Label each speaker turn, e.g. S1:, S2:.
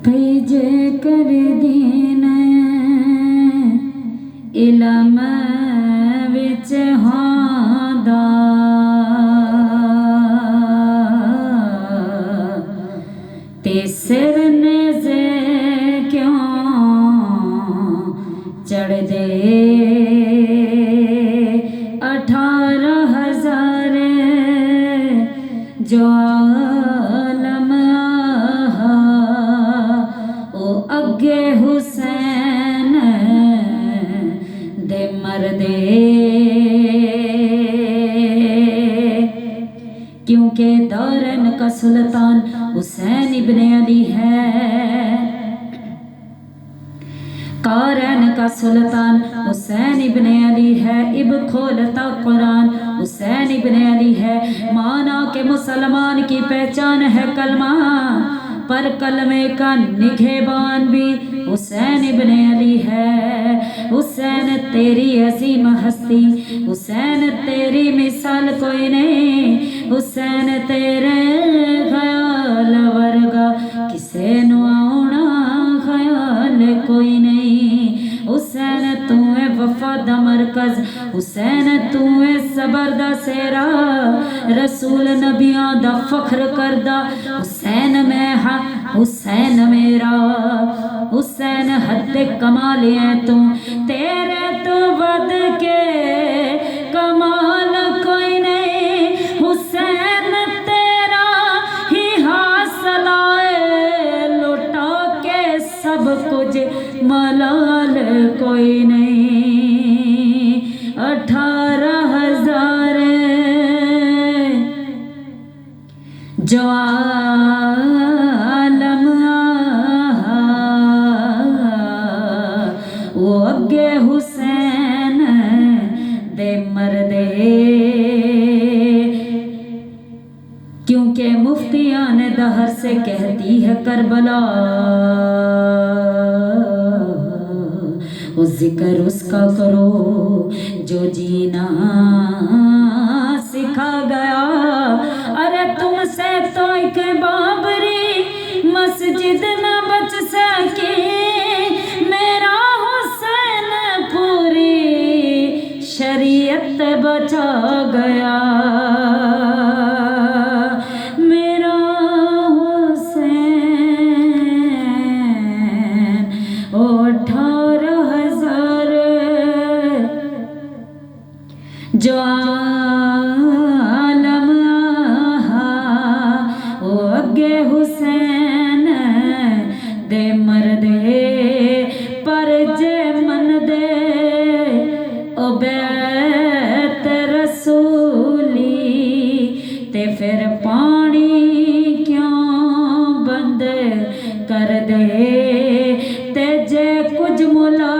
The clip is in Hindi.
S1: भेजे कर दीन इलम विच होंदा ते सिर नेज़े क्यों चढ़ दे 18,000 जो आलम आहा ओ अगे हुसैन दे मरदे क्योंकि दौरन का सुल्तान हुसैन इब्ने अली है। कारन का सुल्तान हुसैन इब्ने अली है। इब खोलता कुरान हुसैन इब्ने अली है। माना के मुसलमान की पहचान है कलमा, पर कलमे का निगहबान भी हुसैन इब्ने अली है। हुसैन तेरी अजीम हस्ती, हुसैन तेरी मिसाल कोई नहीं। हुसैन तेरे ख्याल वर्गा किसे नु आउना ख्याल कोई नहीं। हुसैन तू है वफा दा मरकज, हुसैन तू है सबर दा सेरा, रसूल नबियां दा फख्र करदा हुसैन मैं हाँ हुसैन मेरा। हुसैन हद कमाल है तू, तेरे तो बद के कमाल कोई नहीं। हुसैन तेरा ही हासिल है, लुटा के सब कुछ मलाल कोई नहीं। 18,000 जो आलम आहा वो अगे हुसैन दे मरदे क्योंकि मुफ्तियान दहर से कहती है करबला वो जिक्र उसका करो जो जीना सिखा गया। अरे तुमसे तो एक बाबरी मस्जिद न बच सके, मेरा हुसैन पूरी शरीयत बचा गया। मेरा हुसैन 18,000 जो आलम आहा वो अगे हुसैन दे मरदे। पर जे मन दे ओ बैत रसूली ते फिर पानी क्यों बंद कर दे। ते जे कुछ मुला